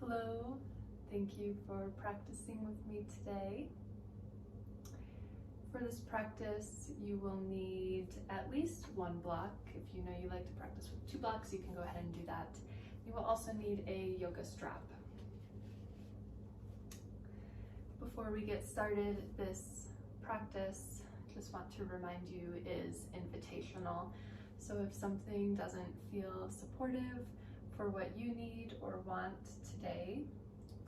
Hello, thank you for practicing with me today. For this practice, you will need at least one block. If you know you like to practice with 2 blocks, you can go ahead and do that. You will also need a yoga strap. Before we get started, this practice, just want to remind you, is invitational. So if something doesn't feel supportive for what you need or want today,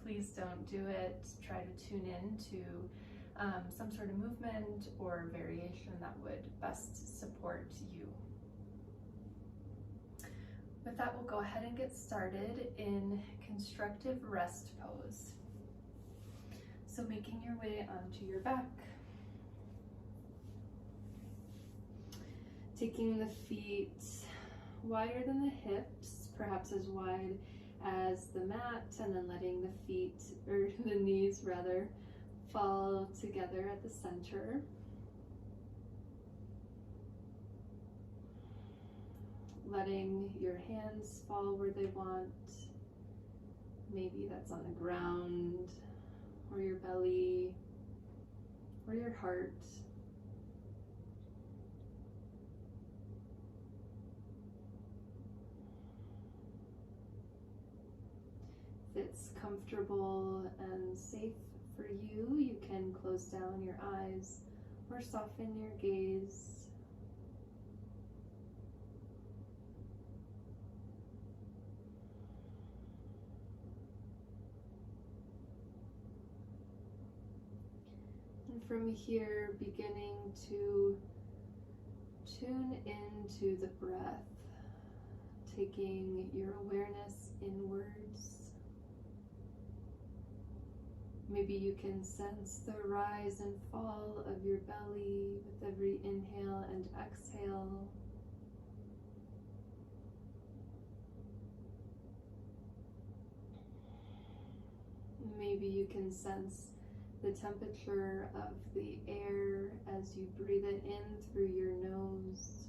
please don't do it. Try to tune in to some sort of movement or variation that would best support you. With that, we'll go ahead and get started in constructive rest pose. So making your way onto your back, taking the feet wider than the hips, perhaps as wide as the mat, and then letting the feet, or the knees rather, fall together at the center. Letting your hands fall where they want. Maybe that's on the ground, or your belly, or your heart. If it's comfortable and safe for you, you can close down your eyes or soften your gaze. And from here, beginning to tune into the breath, taking your awareness inwards. Maybe you can sense the rise and fall of your belly with every inhale and exhale. Maybe you can sense the temperature of the air as you breathe it in through your nose.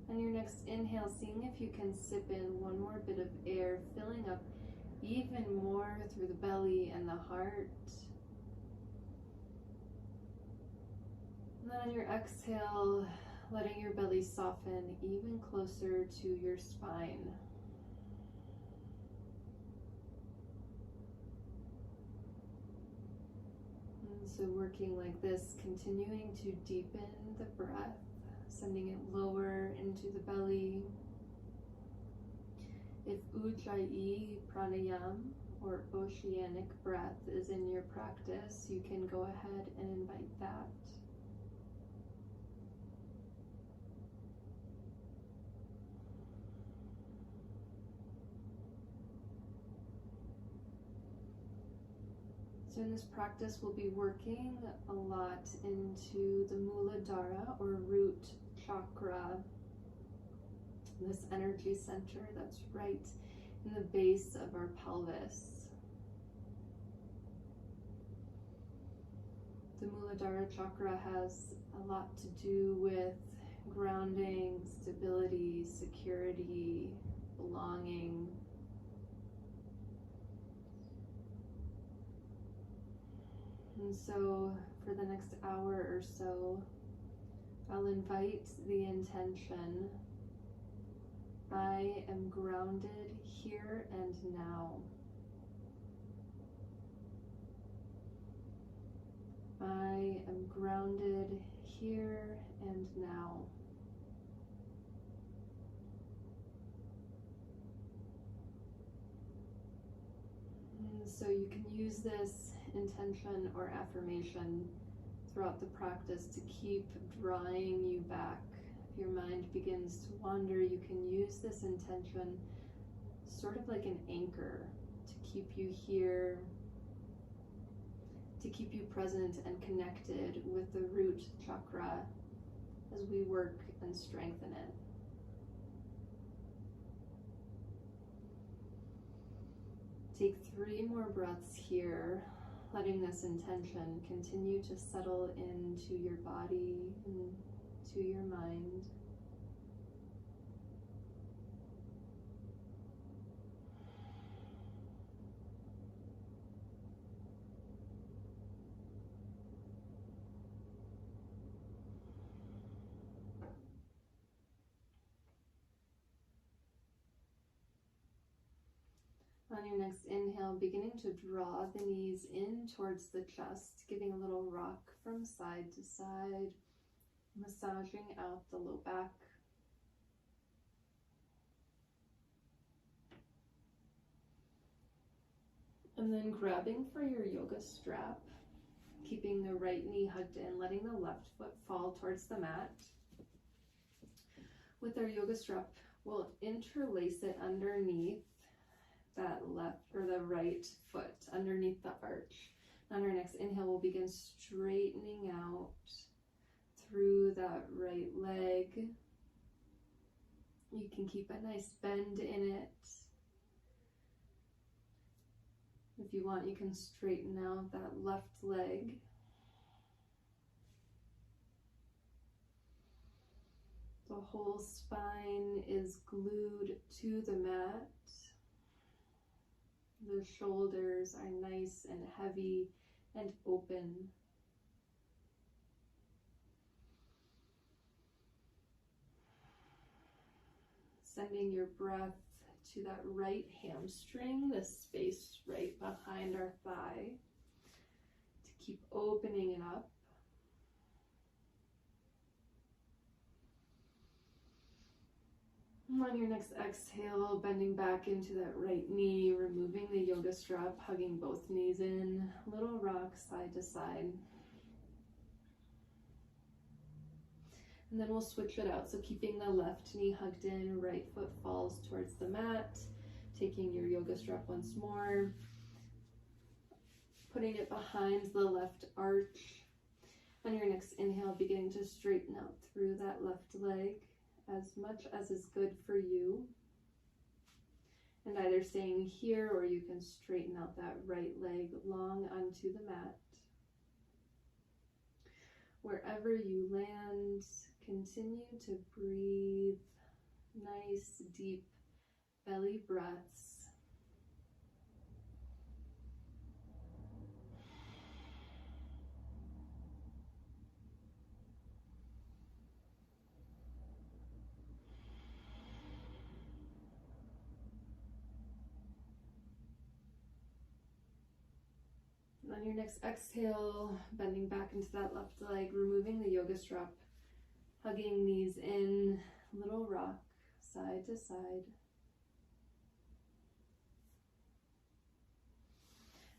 On your next inhale, seeing if you can sip in one more bit of air, filling up even more through the belly and the heart. And then on your exhale, letting your belly soften even closer to your spine. And so working like this, continuing to deepen the breath, sending it lower into the belly. If Ujjayi pranayam or oceanic breath is in your practice, you can go ahead and invite that. So in this practice, we'll be working a lot into the Muladhara or root chakra, this energy center that's right in the base of our pelvis. The Muladhara chakra has a lot to do with grounding, stability, security, belonging. And so for the next hour or so, I'll invite the intention, I am grounded here and now. I am grounded here and now. And so you can use this intention or affirmation throughout the practice to keep drawing you back. If your mind begins to wander, you can use this intention sort of like an anchor to keep you here, to keep you present and connected with the root chakra as we work and strengthen it. Take 3 more breaths here, letting this intention continue to settle into your body and to On your next inhale, beginning to draw the knees in towards the chest, giving a little rock from side to side, massaging out the low back. And then grabbing for your yoga strap, keeping the right knee hugged in, letting the left foot fall towards the mat. With our yoga strap, we'll interlace it underneath that left or the right foot, underneath the arch. On our next inhale, we'll begin straightening out through that right leg. You can keep a nice bend in it. If you want, you can straighten out that left leg. The whole spine is glued to the mat. The shoulders are nice and heavy and open. Sending your breath to that right hamstring, the space right behind our thigh, to keep opening it up. On your next exhale, bending back into that right knee, removing the yoga strap, hugging both knees in, little rock side to side. And then we'll switch it out. So keeping the left knee hugged in, right foot falls towards the mat, taking your yoga strap once more, putting it behind the left arch. On your next inhale, beginning to straighten out through that left leg as much as is good for you. And either staying here or you can straighten out that right leg long onto the mat. Wherever you land, continue to breathe nice, deep belly breaths. On your next exhale, bending back into that left leg, removing the yoga strap, hugging knees in, little rock, side to side.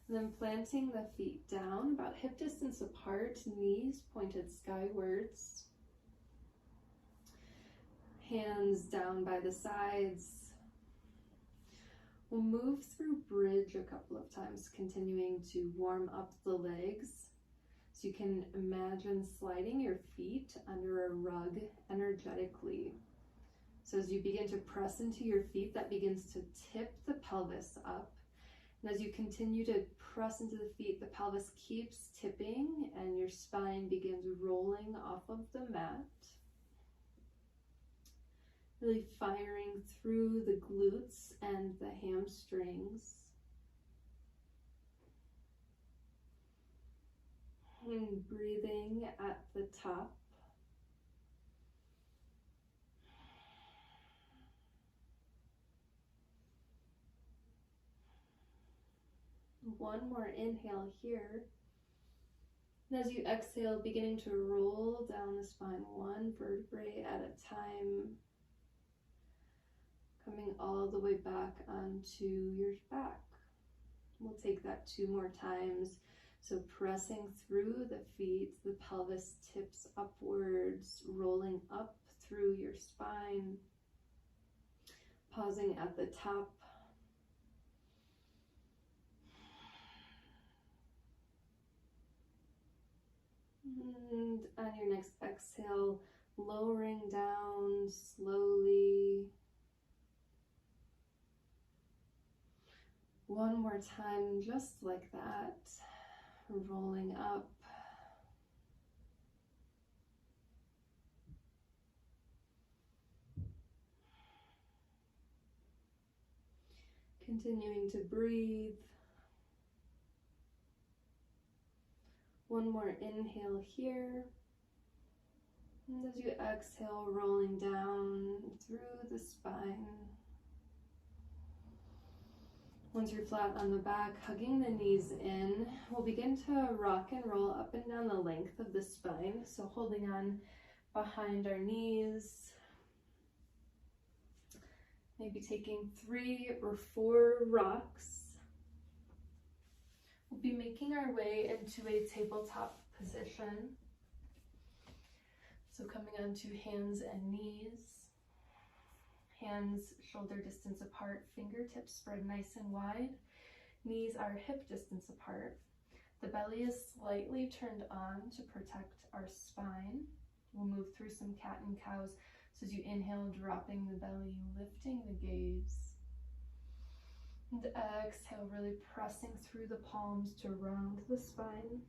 And then planting the feet down, about hip distance apart, knees pointed skywards. Hands down by the sides. We'll move through bridge a couple of times, continuing to warm up the legs. So you can imagine sliding your feet under a rug energetically. So as you begin to press into your feet, that begins to tip the pelvis up. And as you continue to press into the feet, the pelvis keeps tipping and your spine begins rolling off of the mat. Really firing through the glutes and the hamstrings. And breathing at the top. One more inhale here. And as you exhale, beginning to roll down the spine, one vertebrae at a time. Coming all the way back onto your back. We'll take that 2 more times. So pressing through the feet, the pelvis tips upwards, rolling up through your spine. Pausing at the top. And on your next exhale, lowering down slowly. One more time, just like that, rolling up. Continuing to breathe. One more inhale here. And as you exhale, rolling down through the spine. Once you're flat on the back, hugging the knees in, we'll begin to rock and roll up and down the length of the spine. So holding on behind our knees, maybe taking 3 or 4 rocks. We'll be making our way into a tabletop position. So coming onto hands and knees. Hands shoulder distance apart, fingertips spread nice and wide. Knees are hip distance apart. The belly is slightly turned on to protect our spine. We'll move through some cat and cows. So as you inhale, dropping the belly, lifting the gaze. And exhale, really pressing through the palms to round the spine.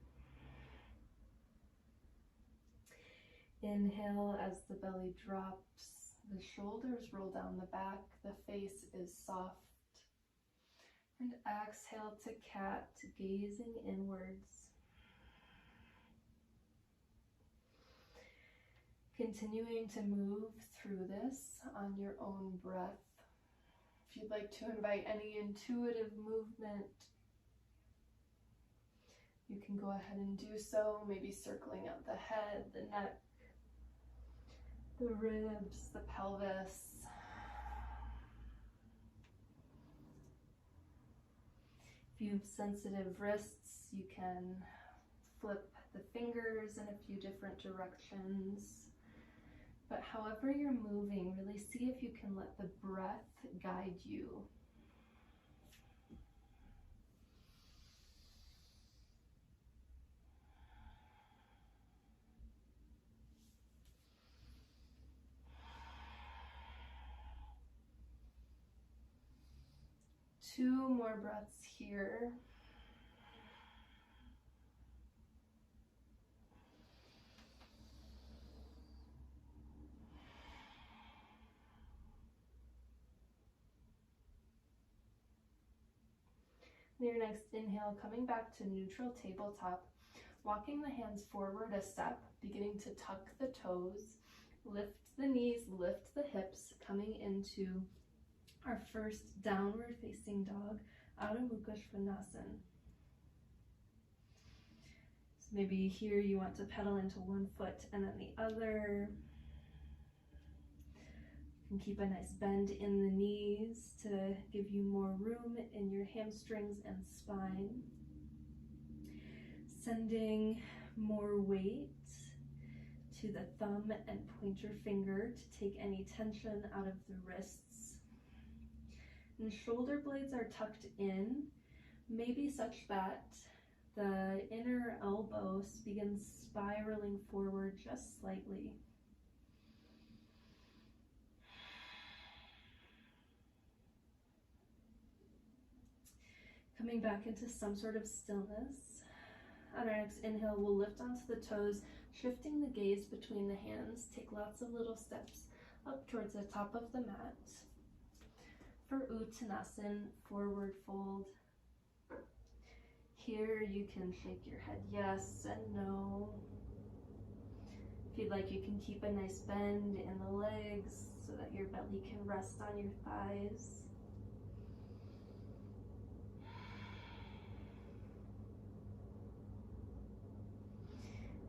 Inhale as the belly drops. The shoulders roll down the back, the face is soft. And exhale to cat, gazing inwards. Continuing to move through this on your own breath. If you'd like to invite any intuitive movement, you can go ahead and do so, maybe circling out the head, the neck, the ribs, the pelvis. If you have sensitive wrists, you can flip the fingers in a few different directions. But however you're moving, really see if you can let the breath guide you. Two more breaths here. Your next inhale, coming back to neutral tabletop, walking the hands forward a step, beginning to tuck the toes, lift the knees, lift the hips, coming into our first downward facing dog, Adho Mukha Svanasana. So maybe here you want to pedal into one foot and then the other. You can keep a nice bend in the knees to give you more room in your hamstrings and spine. Sending more weight to the thumb and pointer finger to take any tension out of the wrists. And shoulder blades are tucked in, maybe such that the inner elbow begins spiraling forward just slightly. Coming back into some sort of stillness. On our next inhale, we'll lift onto the toes, shifting the gaze between the hands. Take lots of little steps up towards the top of the mat. For Uttanasana, forward fold. Here you can shake your head yes and no. If you'd like, you can keep a nice bend in the legs so that your belly can rest on your thighs.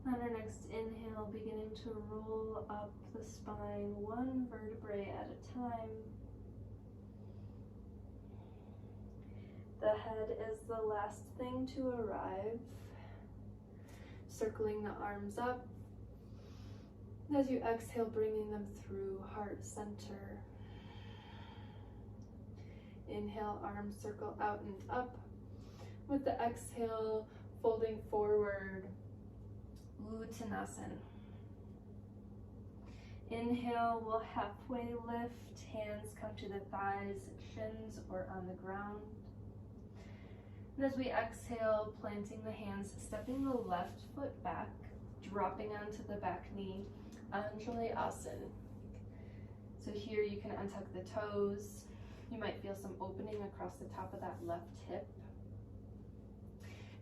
On our next inhale, beginning to roll up the spine, one vertebrae at a time. The head is the last thing to arrive. Circling the arms up. As you exhale, bringing them through heart center. Inhale, arms circle out and up. With the exhale, folding forward, Uttanasana. Inhale, we'll halfway lift, hands come to the thighs, shins or on the ground. And as we exhale, planting the hands, stepping the left foot back, dropping onto the back knee, Anjalayasana. So here you can untuck the toes. You might feel some opening across the top of that left hip.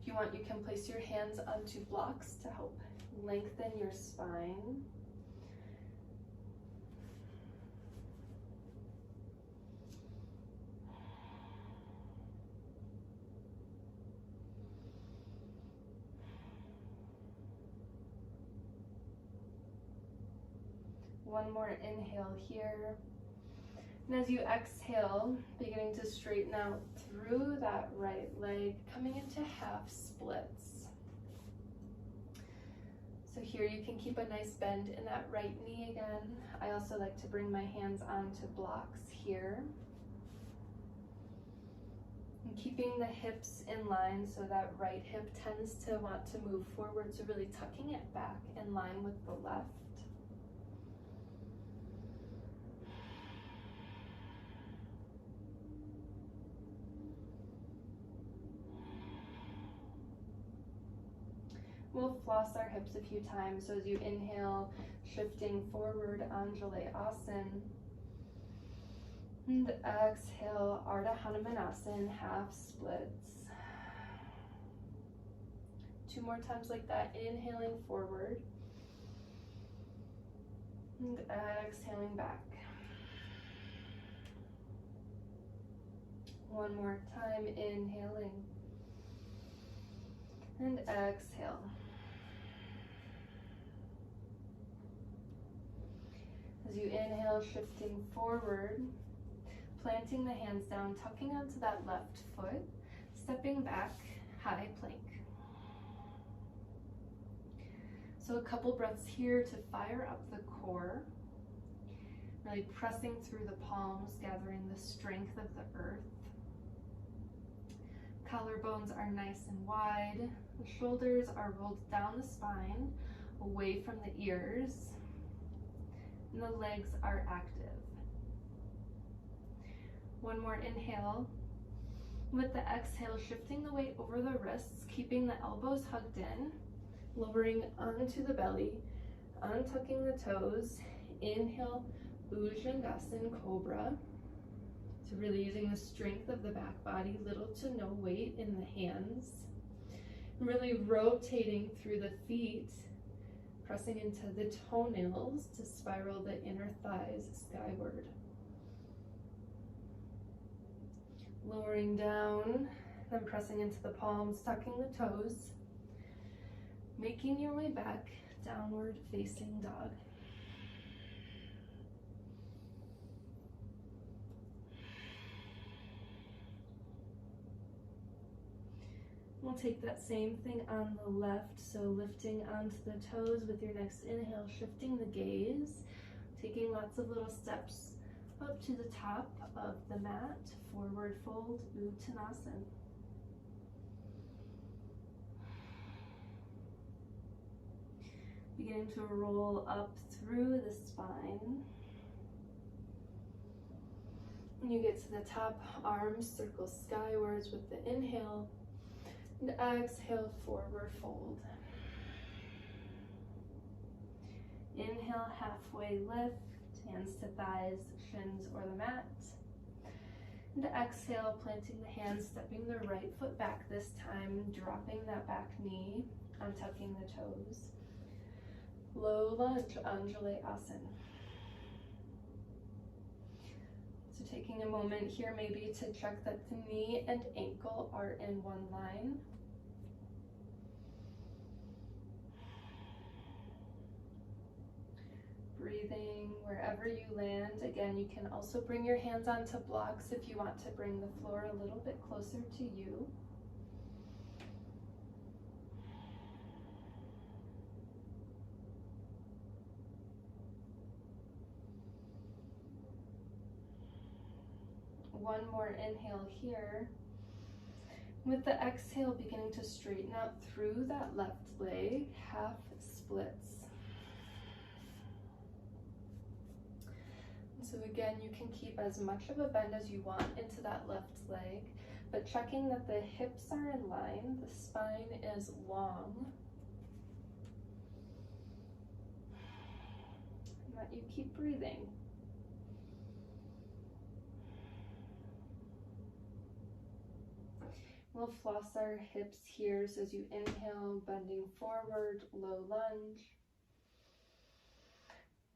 If you want, you can place your hands onto blocks to help lengthen your spine. One more inhale here. And as you exhale, beginning to straighten out through that right leg, coming into half splits. So here you can keep a nice bend in that right knee again. I also like to bring my hands onto blocks here. And keeping the hips in line, so that right hip tends to want to move forward, so really tucking it back in line with the left. We'll floss our hips a few times. So as you inhale, shifting forward, Anjalayasana. And exhale, Ardha Hanumanasana, half splits. 2 more times like that, inhaling forward. And exhaling back. 1 more time, inhaling. And exhale. As you inhale, shifting forward, planting the hands down, tucking onto that left foot, stepping back, high plank. So a couple breaths here to fire up the core, really pressing through the palms, gathering the strength of the earth. Collarbones are nice and wide. The shoulders are rolled down the spine, away from the ears, and the legs are active. 1 more inhale. With the exhale, shifting the weight over the wrists, keeping the elbows hugged in, lowering onto the belly, untucking the toes. Inhale, Bhujangasana Cobra. So really using the strength of the back body, little to no weight in the hands. Really rotating through the feet, pressing into the toenails to spiral the inner thighs skyward. Lowering down, then pressing into the palms, tucking the toes, making your way back, downward facing dog. We'll take that same thing on the left, so lifting onto the toes with your next inhale, shifting the gaze, taking lots of little steps up to the top of the mat, forward fold, Uttanasana. Beginning to roll up through the spine. When you get to the top, arms circle skywards with the inhale, and exhale, forward fold. Inhale, halfway lift, hands to thighs, shins, or the mat. And exhale, planting the hands, stepping the right foot back this time, dropping that back knee, untucking the toes. Low lunge, Anjalayasana. So taking a moment here maybe to check that the knee and ankle are in one line. Breathing wherever you land. Again, you can also bring your hands onto blocks if you want to bring the floor a little bit closer to you. One more inhale here. With the exhale, beginning to straighten out through that left leg, half splits. So again, you can keep as much of a bend as you want into that left leg, but checking that the hips are in line, the spine is long, and that you keep breathing. We'll floss our hips here, so as you inhale, bending forward, low lunge.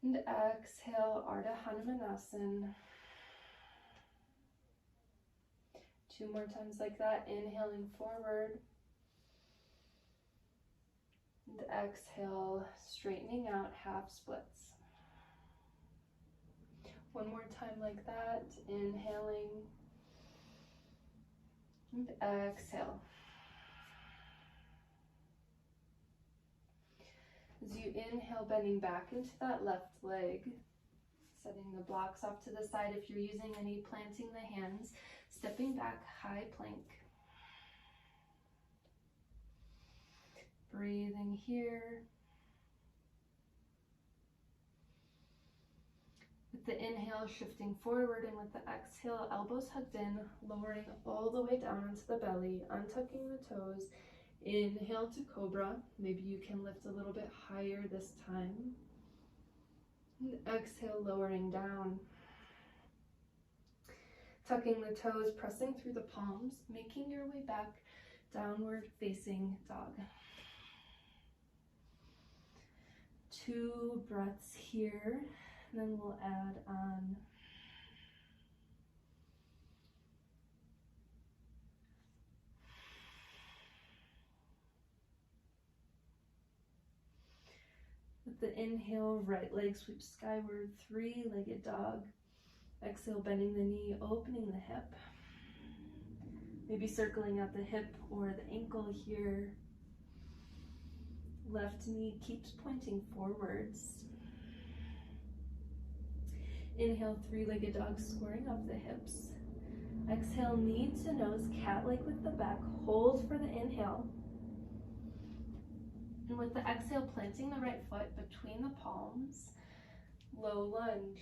And exhale, Ardha Hanumanasana. 2 more times like that, inhaling forward. And exhale, straightening out, half splits. One more time like that, inhaling and exhale. As you inhale, bending back into that left leg, setting the blocks off to the side. If you're using any, planting the hands, stepping back, high plank. Breathing here. With the inhale, shifting forward, and with the exhale, elbows hugged in, lowering all the way down onto the belly, untucking the toes. Inhale to cobra. Maybe you can lift a little bit higher this time. And exhale, lowering down. Tucking the toes, pressing through the palms, making your way back, downward facing dog. 2 breaths here, and then we'll add on with the inhale, right leg sweeps skyward, 3-legged dog. Exhale, bending the knee, opening the hip. Maybe circling out the hip or the ankle here. Left knee keeps pointing forwards. Inhale, 3-legged dog, squaring up the hips. Exhale, knee to nose, cat-like with the back. Hold for the inhale. And with the exhale, planting the right foot between the palms, low lunge.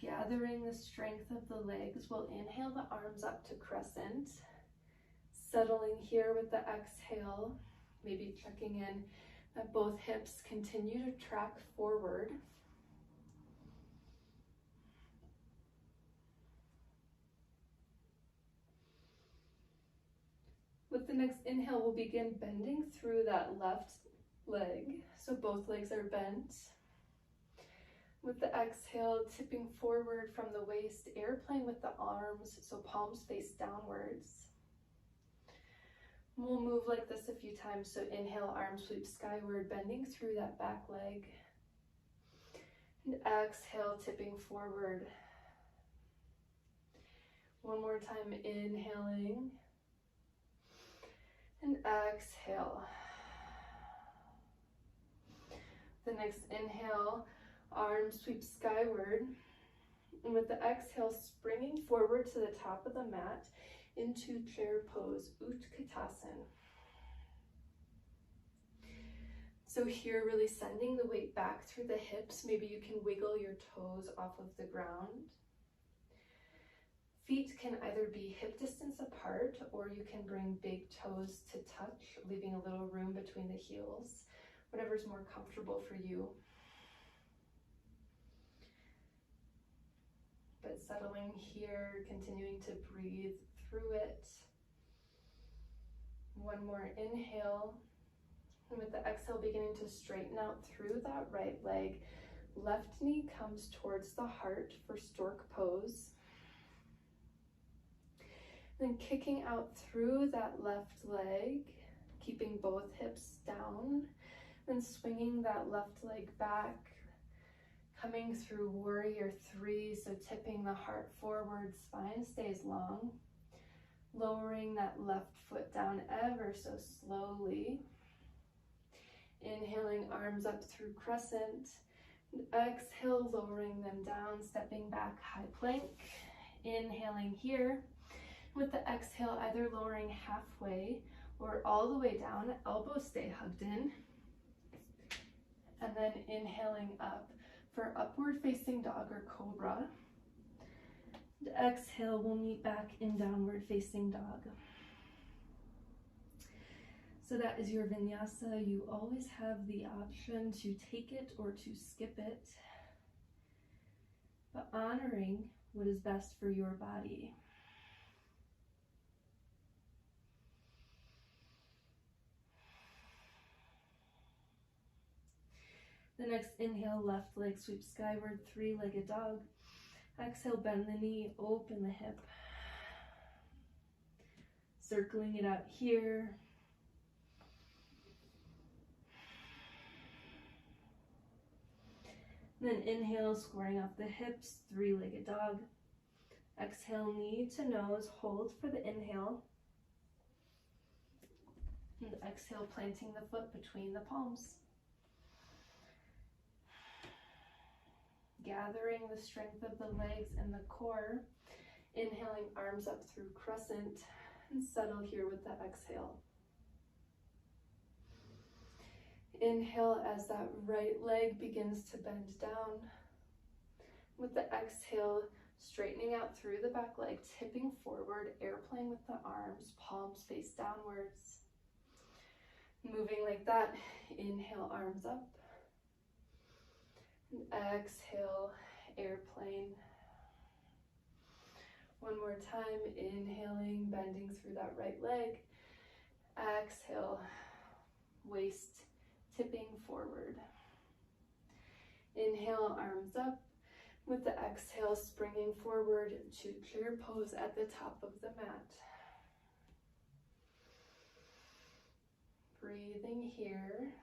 Gathering the strength of the legs, we'll inhale the arms up to crescent. Settling here with the exhale, maybe checking in that both hips continue to track forward. With the next inhale, we'll begin bending through that left leg, so both legs are bent. With the exhale, tipping forward from the waist, airplane with the arms, so palms face downwards. We'll move like this a few times, so inhale, arms sweep skyward, bending through that back leg. And exhale, tipping forward. One more time, inhaling. And exhale. The next inhale, arms sweep skyward. And with the exhale, springing forward to the top of the mat into chair pose, Utkatasana. So here, really sending the weight back through the hips. Maybe you can wiggle your toes off of the ground. Feet can either be hip distance apart, or you can bring big toes to touch, leaving a little room between the heels, whatever's more comfortable for you. But settling here, continuing to breathe through it. One more inhale. And with the exhale, beginning to straighten out through that right leg. Left knee comes towards the heart for stork pose. Then kicking out through that left leg, keeping both hips down. Then swinging that left leg back. Coming through warrior 3, so tipping the heart forward, spine stays long. Lowering that left foot down ever so slowly. Inhaling, arms up through crescent. And exhale, lowering them down, stepping back, high plank. Inhaling here. With the exhale, either lowering halfway or all the way down, elbows stay hugged in. And then inhaling up for upward facing dog or cobra. And exhale, we'll meet back in downward facing dog. So that is your vinyasa. You always have the option to take it or to skip it, but honoring what is best for your body. The next inhale, left leg sweeps skyward, 3-legged dog. Exhale, bend the knee, open the hip. Circling it out here. Then inhale, squaring off the hips, three-legged dog. Exhale, knee to nose, hold for the inhale. And exhale, planting the foot between the palms. Gathering the strength of the legs and the core. Inhaling, arms up through crescent, and settle here with the exhale. Inhale as that right leg begins to bend down. With the exhale, straightening out through the back leg, tipping forward, airplane with the arms, palms face downwards. Moving like that, inhale, arms up. And exhale, airplane. One more time, inhaling, bending through that right leg. Exhale, waist tipping forward. Inhale, arms up. With the exhale, springing forward to clear pose at the top of the mat. Breathing here.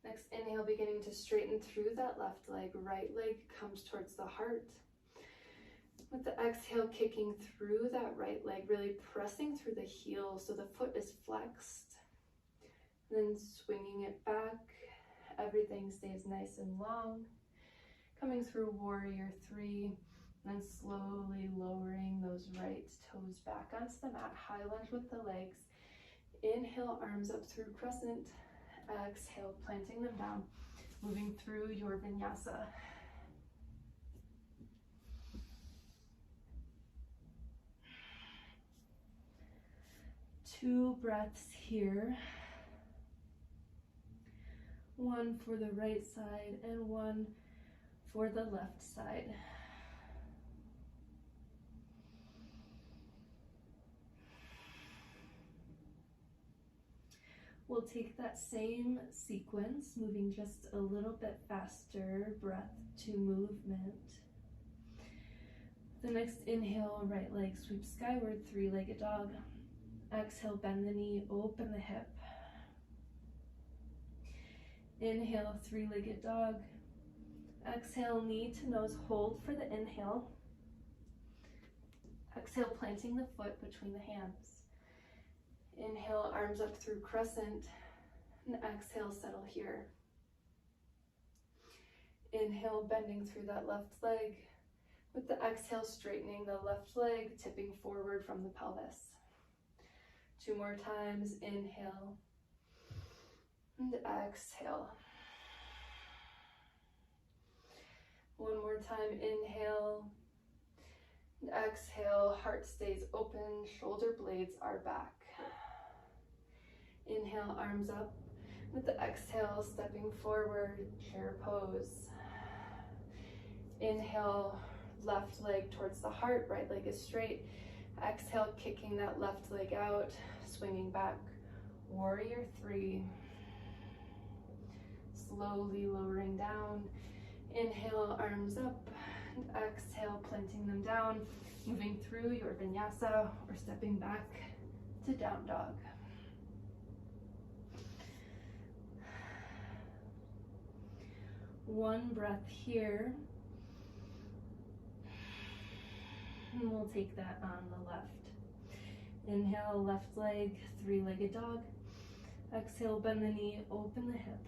Next, inhale, beginning to straighten through that left leg. Right leg comes towards the heart. With the exhale, kicking through that right leg, really pressing through the heel so the foot is flexed. Then swinging it back. Everything stays nice and long. Coming through warrior three. Then slowly lowering those right toes back onto the mat. High lunge with the legs. Inhale, arms up through crescent. Exhale, planting them down. Moving through your vinyasa. Two breaths here. One for the right side and one for the left side. We'll take that same sequence, moving just a little bit faster, breath to movement. The next inhale, right leg sweeps skyward, three-legged dog. Exhale, bend the knee, open the hip. Inhale, three-legged dog. Exhale, knee to nose, hold for the inhale. Exhale, planting the foot between the hands. Inhale, arms up through crescent, and exhale, settle here. Inhale, bending through that left leg. With the exhale, straightening the left leg, tipping forward from the pelvis. Two more times, inhale, and exhale. One more time, inhale, and exhale, heart stays open, shoulder blades are back. Inhale, arms up. With the exhale, stepping forward, chair pose. Inhale, left leg towards the heart, right leg is straight. Exhale, kicking that left leg out, swinging back. Warrior three. Slowly lowering down. Inhale, arms up. And exhale, planting them down. Moving through your vinyasa or stepping back to down dog. One breath here. And we'll take that on the left. Inhale, left leg, three-legged dog. Exhale, bend the knee, open the hip.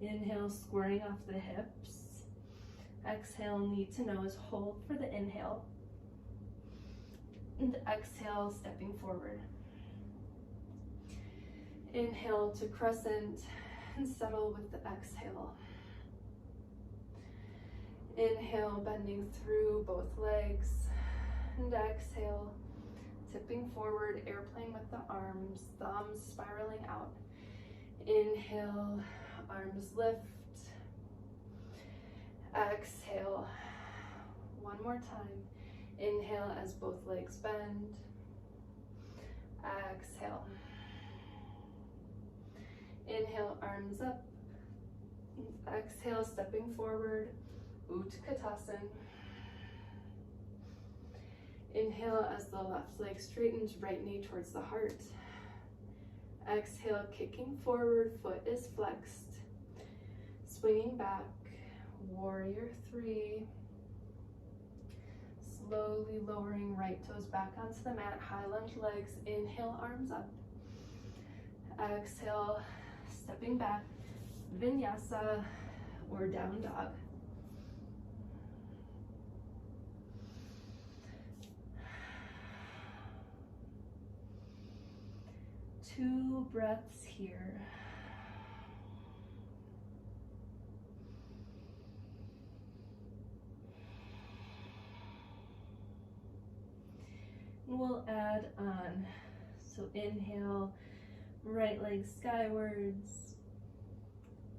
Inhale, squaring off the hips. Exhale, knee to nose, hold for the inhale. And exhale, stepping forward. Inhale to crescent and settle with the exhale. Inhale, bending through both legs. And exhale, tipping forward, airplane with the arms, thumbs spiraling out. Inhale, arms lift. Exhale, one more time. Inhale as both legs bend. Exhale. Inhale, arms up. Exhale, stepping forward, Utkatasana. Inhale as the left leg straightens, right knee towards the heart. Exhale, kicking forward, foot is flexed. Swinging back, warrior three. Slowly lowering right toes back onto the mat, high lunge legs. Inhale, arms up. Exhale, stepping back, Vinyasa or down dog. Two breaths here. And we'll add on. So inhale, right leg skywards.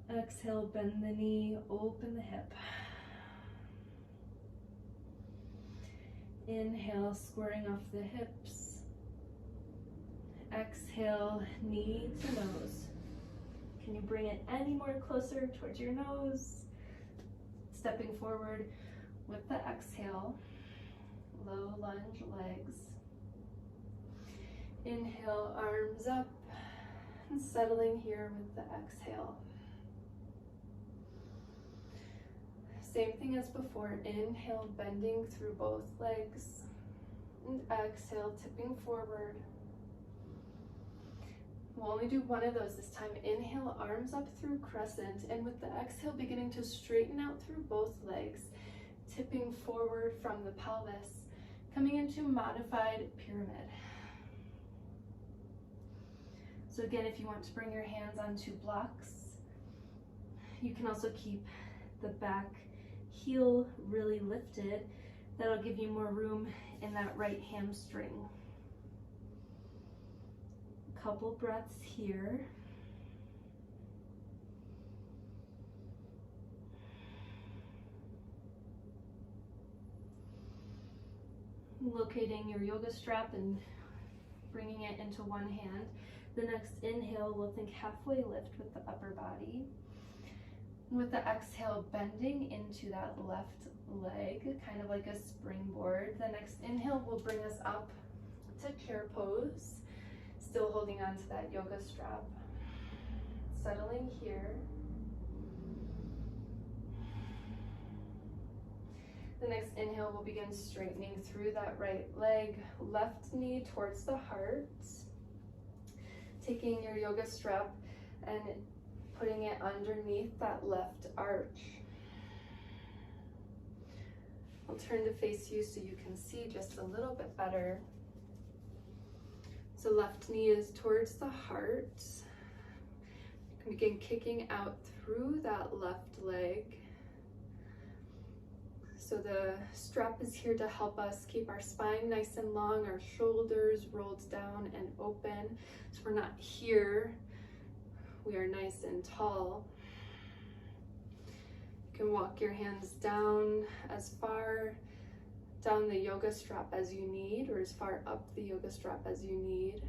Exhale, bend the knee, open the hip. Inhale, squaring off the hips. Exhale, knee to nose. Can you bring it any more closer towards your nose? Stepping forward with the exhale. Low lunge legs. Inhale, arms up. And settling here with the exhale. Same thing as before. Inhale, bending through both legs. And exhale, tipping forward. We'll only do one of those this time. Inhale, arms up through crescent, and with the exhale, beginning to straighten out through both legs, tipping forward from the pelvis, coming into modified pyramid. So again, if you want to bring your hands onto blocks, you can also keep the back heel really lifted. That'll give you more room in that right hamstring. Couple breaths here. Locating your yoga strap and bringing it into one hand. The next inhale, we'll think halfway lift with the upper body. With the exhale, bending into that left leg, kind of like a springboard. The next inhale will bring us up to chair pose. Still holding on to that yoga strap. Settling here. The next inhale will begin straightening through that right leg, left knee towards the heart. Taking your yoga strap and putting it underneath that left arch. I'll turn to face you so you can see just a little bit better. So left knee is towards the heart. You can begin kicking out through that left leg. So the strap is here to help us keep our spine nice and long, our shoulders rolled down and open. So we're not here, we are nice and tall. You can walk your hands down as far down the yoga strap as you need, or as far up the yoga strap as you need.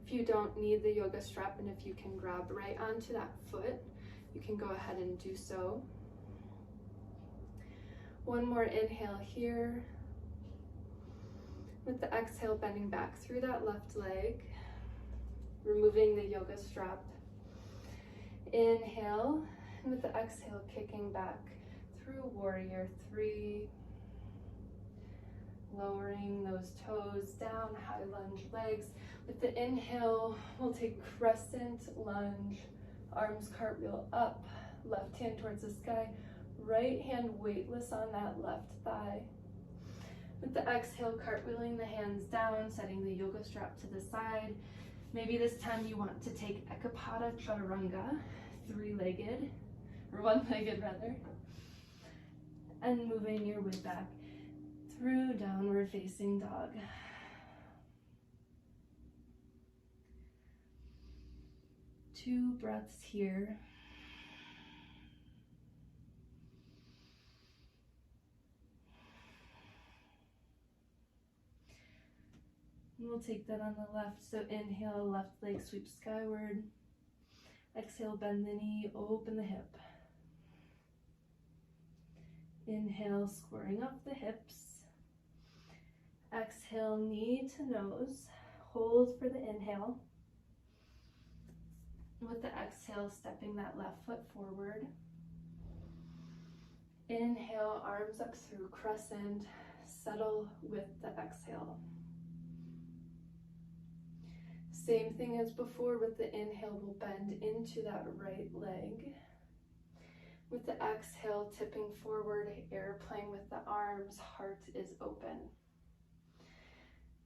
If you don't need the yoga strap, and if you can grab right onto that foot, you can go ahead and do so. One more inhale here. With the exhale, bending back through that left leg, removing the yoga strap. Inhale, and with the exhale, kicking back through warrior three. Lowering those toes down, high lunge legs. With the inhale, we'll take crescent lunge, arms cartwheel up, left hand towards the sky, right hand weightless on that left thigh. With the exhale, cartwheeling the hands down, setting the yoga strap to the side. Maybe this time you want to take Ekapada Chaturanga, three-legged, or one-legged rather, and moving your way back through downward facing dog. Two breaths here. And we'll take that on the left. So inhale, left leg sweeps skyward. Exhale, bend the knee, open the hip. Inhale, squaring up the hips. Exhale, knee to nose. Hold for the inhale. With the exhale, stepping that left foot forward. Inhale, arms up through crescent. Settle with the exhale. Same thing as before with the inhale, we'll bend into that right leg. With the exhale, tipping forward, airplane with the arms, heart is open.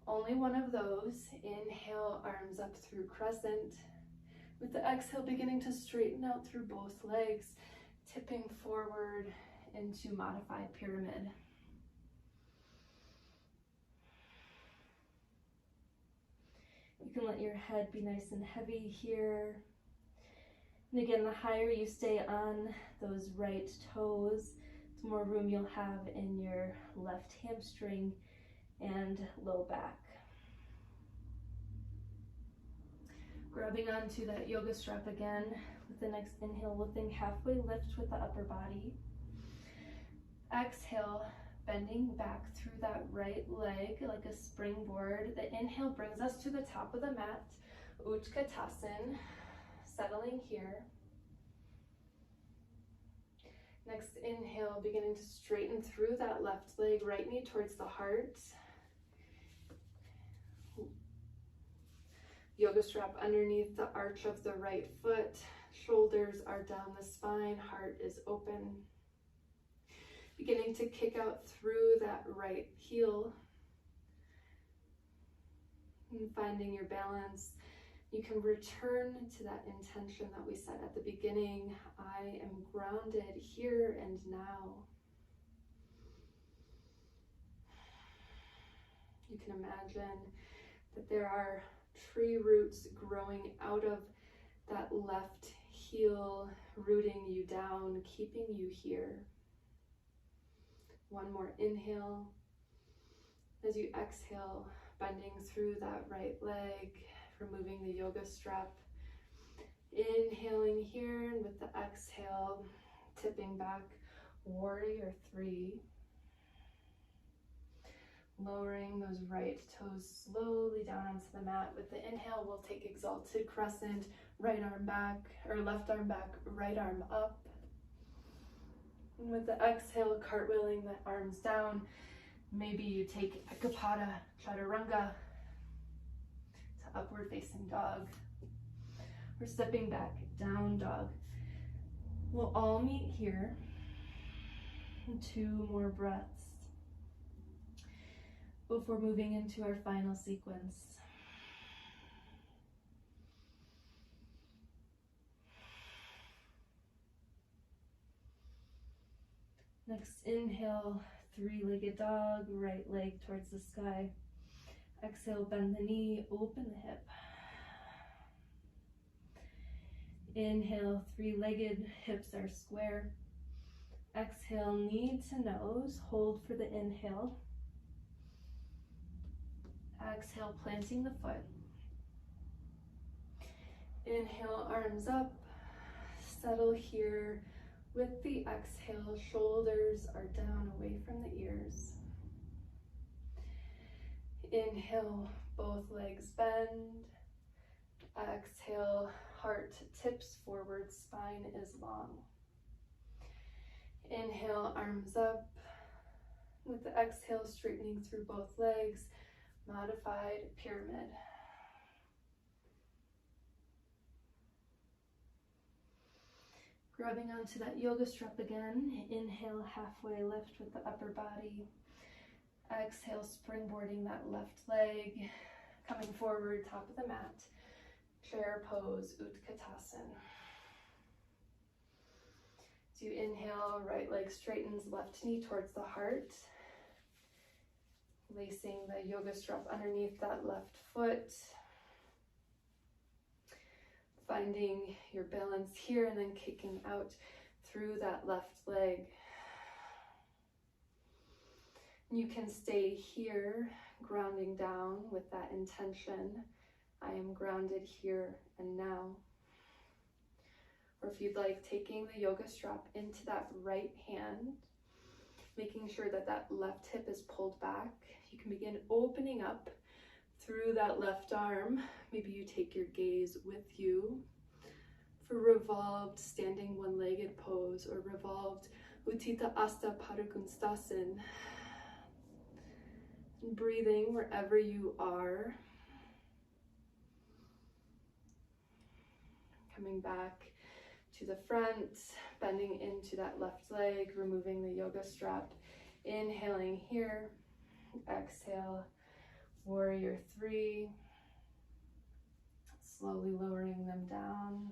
Only one of those. Inhale, arms up through crescent. With the exhale, beginning to straighten out through both legs, tipping forward into modified pyramid. You can let your head be nice and heavy here. And again, the higher you stay on those right toes, the more room you'll have in your left hamstring and low back. Grabbing onto that yoga strap again. With the next inhale, lifting halfway lift with the upper body. Exhale, bending back through that right leg like a springboard. The inhale brings us to the top of the mat, Utkatasana, settling here. Next inhale, beginning to straighten through that left leg, right knee towards the heart. Yoga strap underneath the arch of the right foot. Shoulders are down the spine, heart is open. Beginning to kick out through that right heel. And finding your balance. You can return to that intention that we set at the beginning. I am grounded here and now. You can imagine that there are tree roots growing out of that left heel, rooting you down, keeping you here. One more inhale. As you exhale, bending through that right leg, removing the yoga strap. Inhaling here, and with the exhale, tipping back, warrior three. Lowering those right toes slowly down onto the mat. With the inhale, we'll take exalted crescent, right arm back, or left arm back, right arm up. And with the exhale, cartwheeling the arms down. Maybe you take Ekapada, Chaturanga to upward facing dog. We're stepping back, down dog. We'll all meet here. 2 more breaths before moving into our final sequence. Next inhale, 3-legged dog, right leg towards the sky. Exhale, bend the knee, open the hip. Inhale, 3-legged, hips are square. Exhale, knee to nose, hold for the inhale. Exhale, planting the foot. Inhale, arms up, settle here. With the exhale, shoulders are down away from the ears. Inhale, both legs bend. Exhale, heart tips forward, spine is long. Inhale, arms up. With the exhale, straightening through both legs, modified pyramid. Grabbing onto that yoga strap again. Inhale, halfway lift with the upper body. Exhale, springboarding that left leg. Coming forward, top of the mat. Chair pose, Utkatasana. As you inhale, right leg straightens, left knee towards the heart. Lacing the yoga strap underneath that left foot. Finding your balance here and then kicking out through that left leg. You can stay here, grounding down with that intention. I am grounded here and now. Or if you'd like, taking the yoga strap into that right hand, making sure that that left hip is pulled back. You can begin opening up through that left arm. Maybe you take your gaze with you for revolved standing one-legged pose or revolved Utthita Hasta Padangusthasana. Breathing wherever you are. Coming back to the front, bending into that left leg, removing the yoga strap. Inhaling here. Exhale, warrior three. Slowly lowering them down.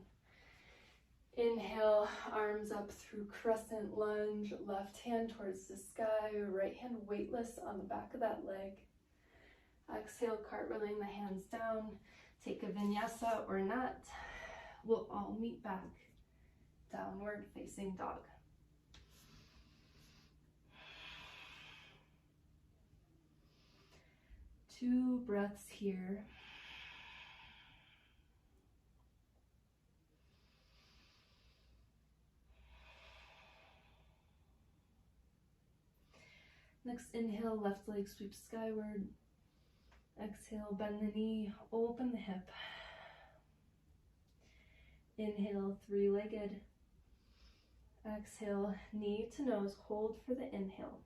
Inhale, arms up through crescent lunge, left hand towards the sky, right hand weightless on the back of that leg. Exhale, cartwheeling the hands down. Take a vinyasa or not. We'll all meet back. Downward facing dog. Two breaths here. Next inhale, left leg sweeps skyward. Exhale, bend the knee, open the hip. Inhale, three-legged. Exhale, knee to nose, hold for the inhale.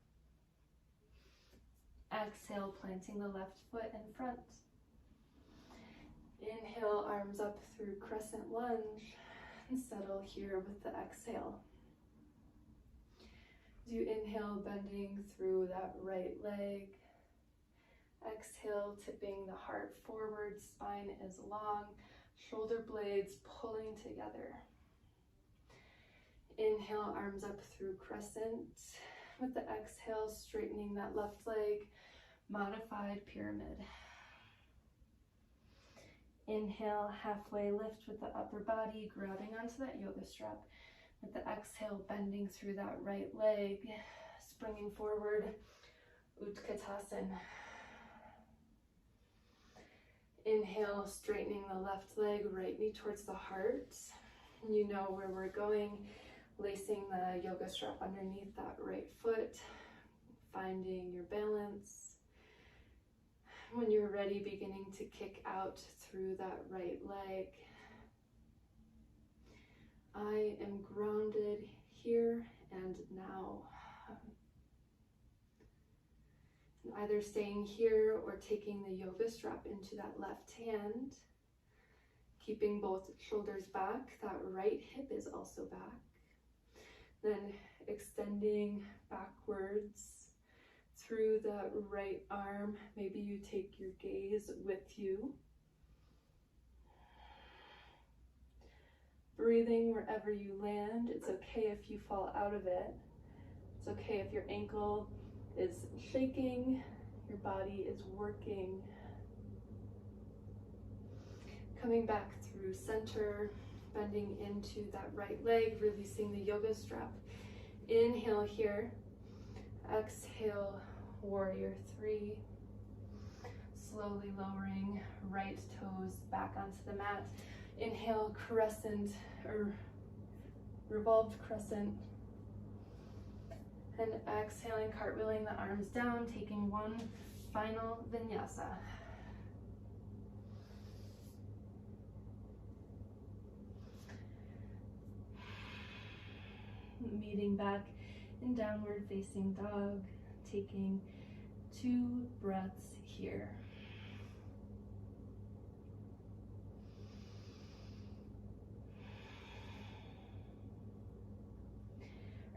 Exhale, planting the left foot in front. Inhale, arms up through crescent lunge, and settle here with the exhale. As you inhale, bending through that right leg. Exhale, tipping the heart forward, spine is long, shoulder blades pulling together. Inhale, arms up through crescent. With the exhale, straightening that left leg, modified pyramid. Inhale, halfway lift with the upper body, grabbing onto that yoga strap. With the exhale, bending through that right leg, springing forward, Utkatasana. Inhale, straightening the left leg, right knee towards the heart. You know where we're going, lacing the yoga strap underneath that right foot, finding your balance. When you're ready, beginning to kick out through that right leg. I am grounded here and now. Either staying here or taking the yoga strap into that left hand, keeping both shoulders back. That right hip is also back. Then extending backwards through the right arm. Maybe you take your gaze with you. Breathing wherever you land. It's okay if you fall out of it. It's okay if your ankle is shaking, your body is working. Coming back through center, bending into that right leg, releasing the yoga strap. Inhale here. Exhale, warrior three. Slowly lowering right toes back onto the mat. Inhale, crescent or revolved crescent. And exhaling, cartwheeling the arms down, taking one final vinyasa. Meeting back in downward facing dog, taking 2 breaths here.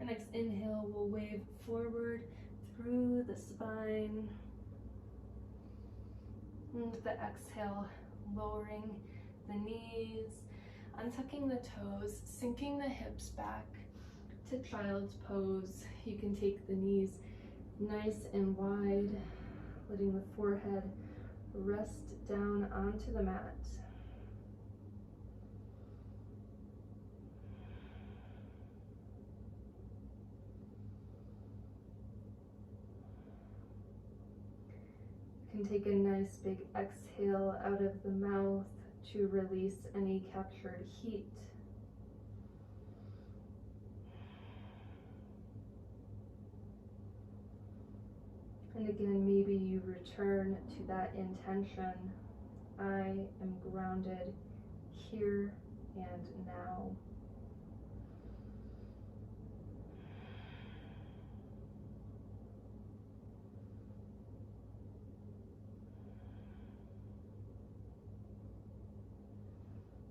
Our next inhale will wave forward through the spine. And the exhale, lowering the knees, untucking the toes, sinking the hips back to child's pose. You can take the knees nice and wide, letting the forehead rest down onto the mat. You can take a nice big exhale out of the mouth to release any captured heat. And again, maybe you return to that intention. I am grounded here and now.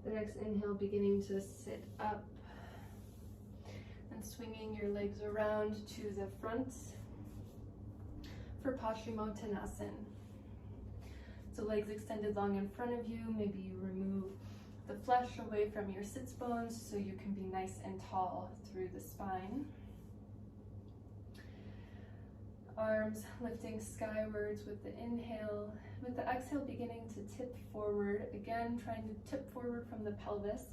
The next inhale, beginning to sit up and swinging your legs around to the front for Paschimottanasana. So legs extended long in front of you. Maybe you remove the flesh away from your sits bones so you can be nice and tall through the spine. Arms lifting skywards with the inhale. With the exhale, beginning to tip forward. Again, trying to tip forward from the pelvis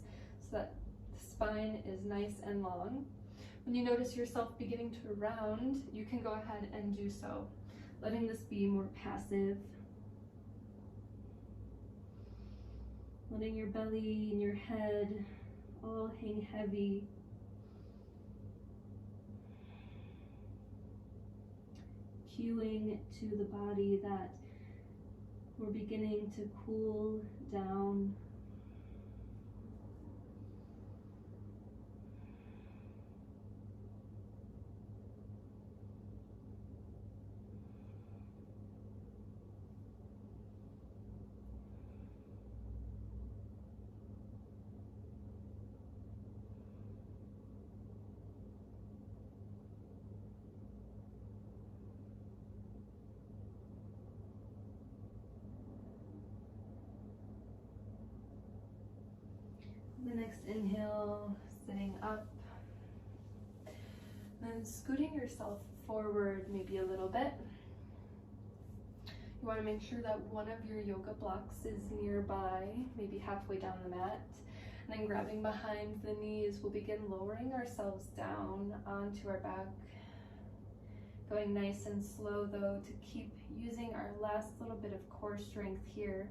so that the spine is nice and long. When you notice yourself beginning to round, you can go ahead and do so, letting this be more passive. Letting your belly and your head all hang heavy. Cueing to the body that we're beginning to cool down. The next inhale, sitting up, and scooting yourself forward maybe a little bit. You want to make sure that one of your yoga blocks is nearby, maybe halfway down the mat. And then grabbing behind the knees, we'll begin lowering ourselves down onto our back. Going nice and slow though to keep using our last little bit of core strength here.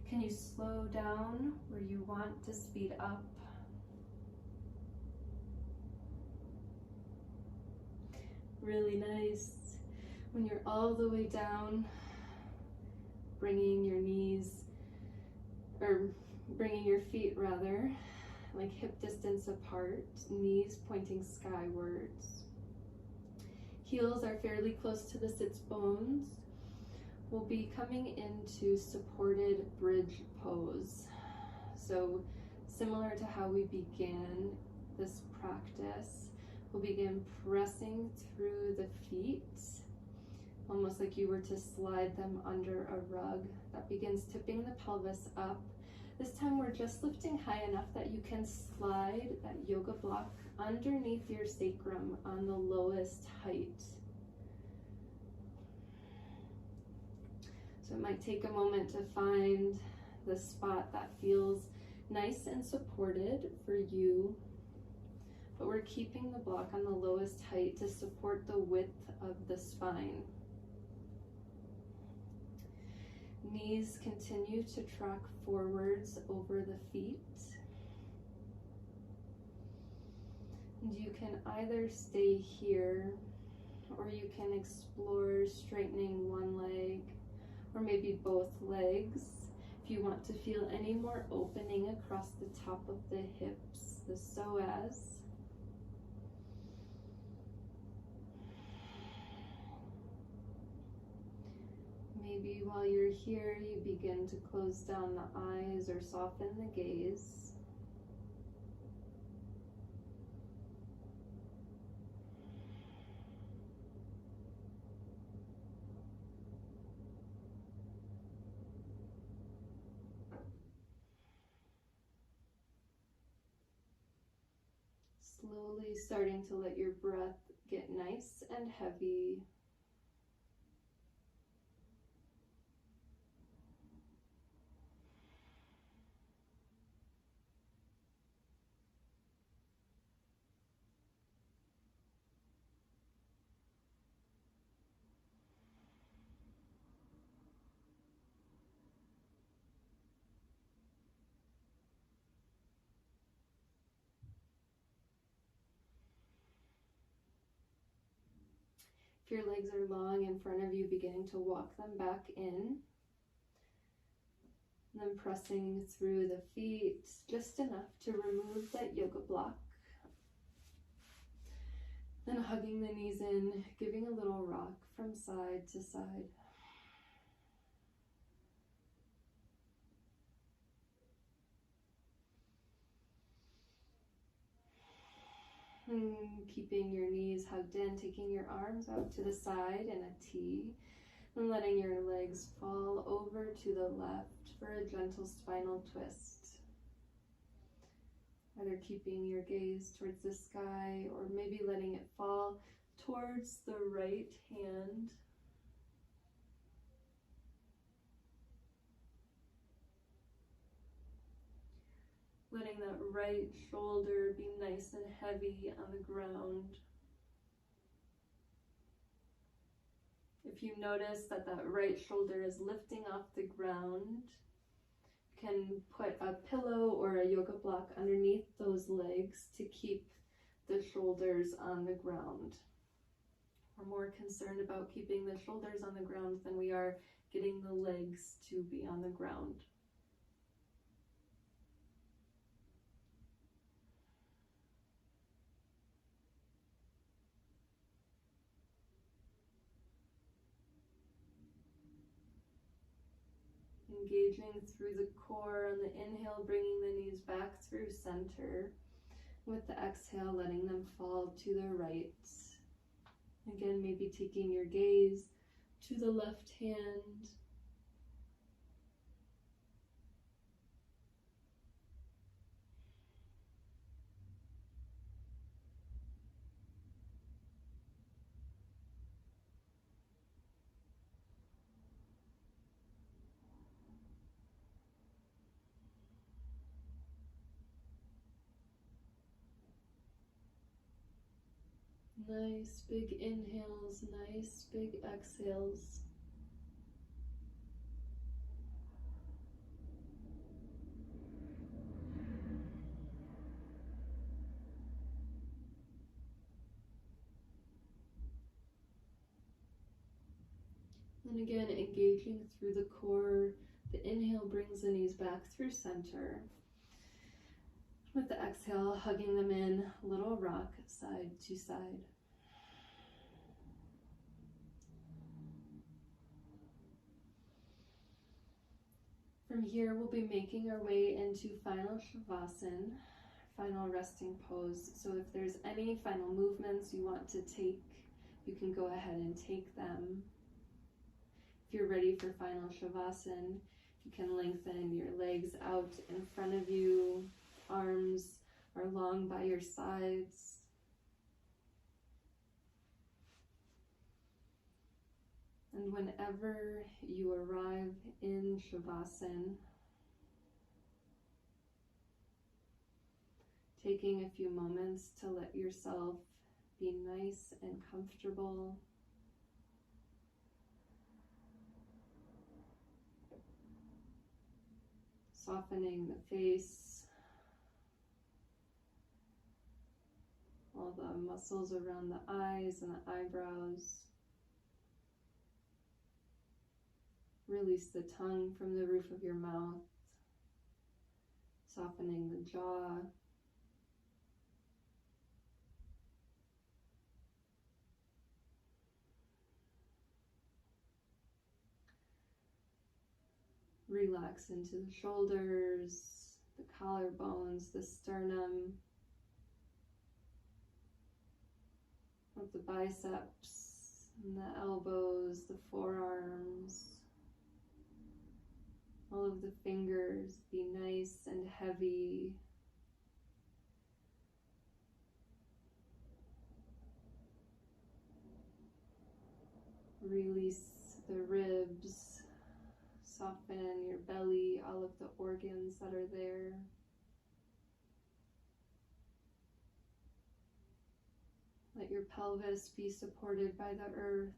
Can you slow down where you want to speed up? Really nice. When you're all the way down, bringing your knees, or bringing your feet rather, like hip distance apart, knees pointing skywards. Heels are fairly close to the sits bones. We'll be coming into supported bridge pose. So similar to how we began this practice, we'll begin pressing through the feet, almost like you were to slide them under a rug. That begins tipping the pelvis up. This time we're just lifting high enough that you can slide that yoga block underneath your sacrum on the lowest height. So it might take a moment to find the spot that feels nice and supported for you, but we're keeping the block on the lowest height to support the width of the spine. Knees continue to track forwards over the feet. And you can either stay here or you can explore straightening one leg or maybe both legs. If you want to feel any more opening across the top of the hips, the psoas. Maybe while you're here, you begin to close down the eyes or soften the gaze. Slowly starting to let your breath get nice and heavy. If your legs are long in front of you, beginning to walk them back in. And then pressing through the feet just enough to remove that yoga block. Then hugging the knees in, giving a little rock from side to side. And keeping your knees hugged in, taking your arms out to the side in a T, and letting your legs fall over to the left for a gentle spinal twist. Either keeping your gaze towards the sky or maybe letting it fall towards the right hand. Letting that right shoulder be nice and heavy on the ground. If you notice that that right shoulder is lifting off the ground, you can put a pillow or a yoga block underneath those legs to keep the shoulders on the ground. We're more concerned about keeping the shoulders on the ground than we are getting the legs to be on the ground. Engaging through the core on the inhale, bringing the knees back through center. With the exhale, letting them fall to the right. Again, maybe taking your gaze to the left hand. Nice big inhales, nice big exhales. And again, engaging through the core. The inhale brings the knees back through center. With the exhale, hugging them in, little rock side to side. From here, we'll be making our way into final Shavasana, final resting pose. So if there's any final movements you want to take, you can go ahead and take them. If you're ready for final Shavasana, you can lengthen your legs out in front of you. Arms are long by your sides. And whenever you arrive in Shavasana, taking a few moments to let yourself be nice and comfortable. Softening the face, all the muscles around the eyes and the eyebrows. Release the tongue from the roof of your mouth, softening the jaw. Relax into the shoulders, the collarbones, the sternum, of the biceps, and the elbows, the forearms. All of the fingers be nice and heavy. Release the ribs, soften your belly, all of the organs that are there. Let your pelvis be supported by the earth.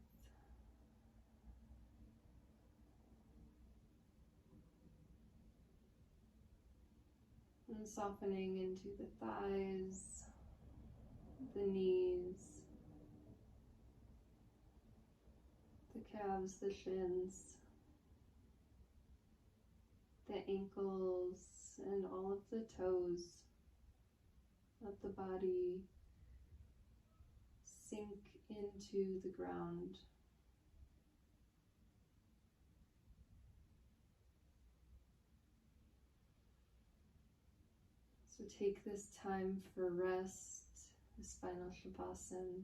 And softening into the thighs, the knees, calves, the shins, the ankles, and all of the toes. Let the body sink into the ground. So take this time for rest, the spinal shavasana.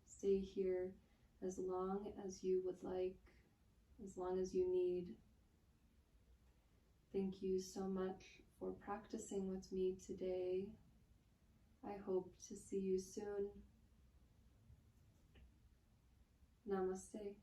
Stay here as long as you would like, as long as you need. Thank you so much for practicing with me today. I hope to see you soon. Namaste.